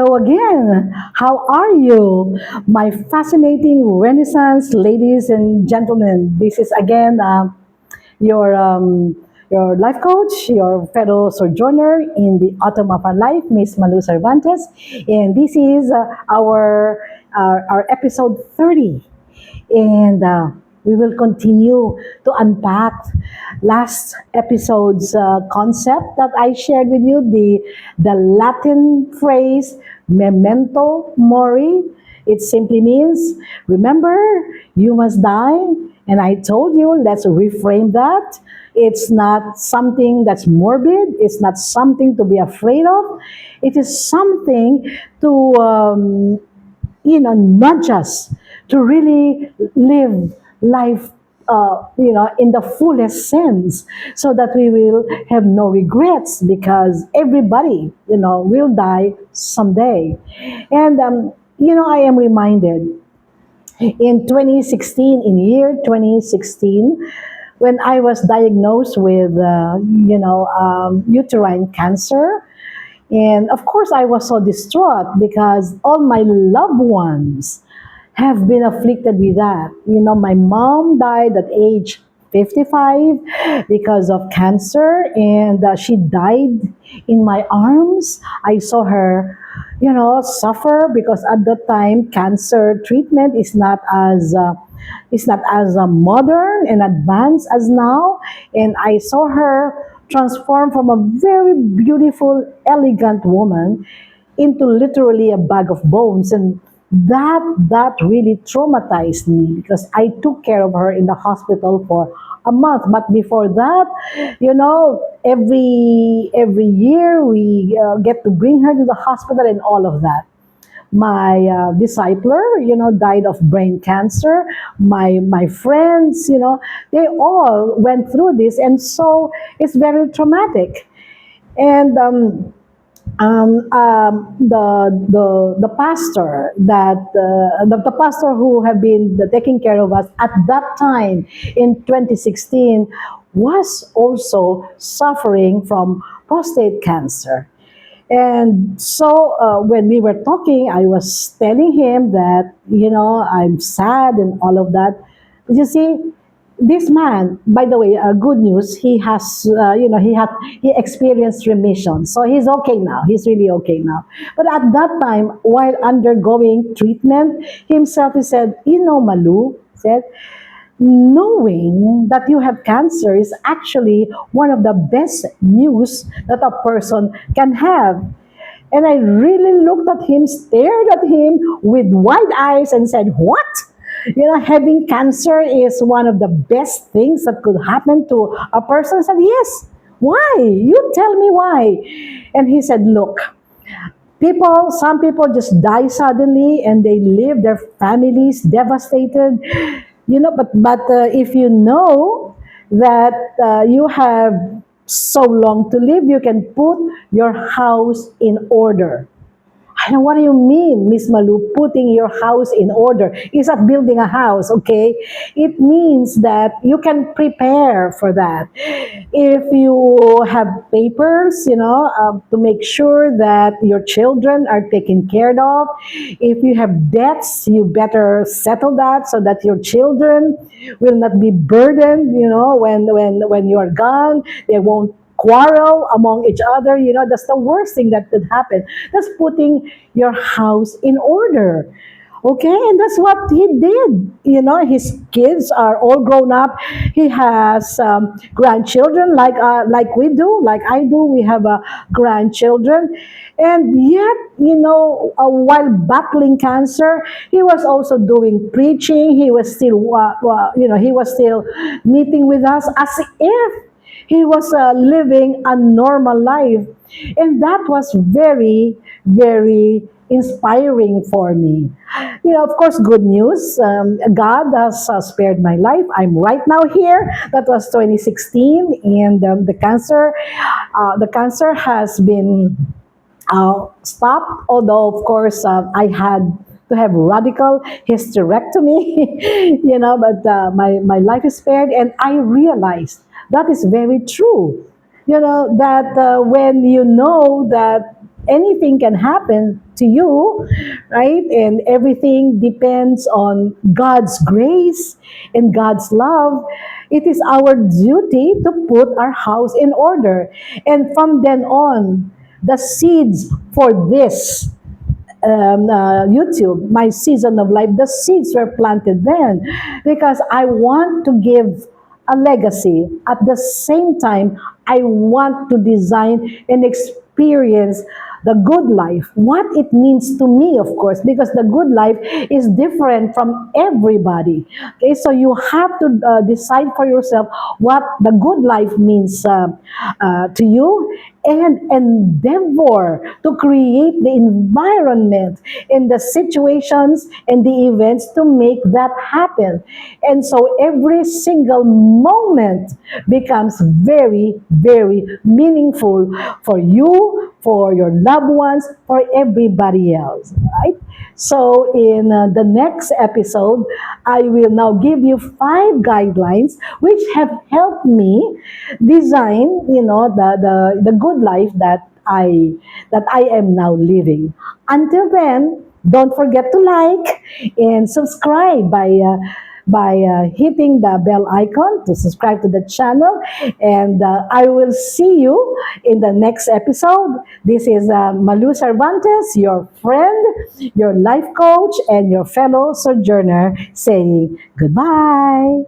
Hello again. How are you? My fascinating Renaissance ladies and gentlemen. This is again your, um, your life coach, your fellow sojourner in the autumn of our life, Miss Malu Cervantes. And this is our episode 30. And we will continue to unpack last episode's concept that I shared with you, the Latin phrase memento mori. It simply means, remember, you must die. And I told you, let's reframe that. It's not something that's morbid. It's not something to be afraid of. It is something to nudge us to really live life, in the fullest sense, so that we will have no regrets because everybody, will die someday. And, I am reminded in 2016, in year 2016, when I was diagnosed with, uterine cancer. And of course, I was so distraught because all my loved ones have been afflicted with that. My mom died at age 55 because of cancer, and she died in my arms. I saw her, suffer because at that time, cancer treatment is not as modern and advanced as now. And I saw her transform from a very beautiful, elegant woman into literally a bag of bones. And that really traumatized me because I took care of her in the hospital for a month. But before that, every year we get to bring her to the hospital and all of that. My discipler, died of brain cancer. My friends, they all went through this, and so it's very traumatic. And the pastor the pastor who have been taking care of us at that time in 2016 was also suffering from prostate cancer. And so when we were talking, I was telling him that, I'm sad and all of that. But you see, this man, by the way, good news, he has, he experienced remission. So he's okay now. He's really okay now. But at that time, while undergoing treatment, himself, he said, Malu, said, knowing that you have cancer is actually one of the best news that a person can have. And I really looked at him, stared at him with wide eyes and said, what? Having cancer is one of the best things that could happen to a person. I said, yes. Why? You tell me why. And he said, look, some people just die suddenly and they leave their families devastated. But if you know that you have so long to live, you can put your house in order. And what do you mean, Miss Malu, putting your house in order? It's not building a house, okay? It means that you can prepare for that. If you have papers, to make sure that your children are taken care of. If you have debts, you better settle that so that your children will not be burdened, when you are gone. They won't quarrel among each other. That's the worst thing that could happen. That's putting your house in order. Okay, and that's what he did. His kids are all grown up. He has grandchildren, like we do, like I do. We have grandchildren, and yet, while battling cancer, he was also doing preaching. He was still, he was still meeting with us as if he was living a normal life. And that was very, very inspiring for me. Of course, good news. God has spared my life. I'm right now here. That was 2016, and the cancer has been stopped. Although, of course, I had to have radical hysterectomy, but my life is spared, and I realized that is very true. That when you know that anything can happen to to you, right? And everything depends on God's grace and God's love. It is our duty to put our house in order. And from then on, the seeds for this YouTube, my season of life, the seeds were planted then because I want to give a legacy. At the same time, I want to design and experience the good life, what it means to me, of course, because the good life is different from everybody. Okay, so you have to decide for yourself what the good life means to you, and endeavor to create the environment and the situations and the events to make that happen. And so every single moment becomes very, very meaningful for you, for your loved ones, for everybody else, right? So in the next episode, I will now give you 5 guidelines which have helped me design, the good life that I am now living. Until then, don't forget to like and subscribe by hitting the bell icon to subscribe to the channel. And I will see you in the next episode. This is Malu Cervantes, your friend, your life coach, and your fellow sojourner saying goodbye.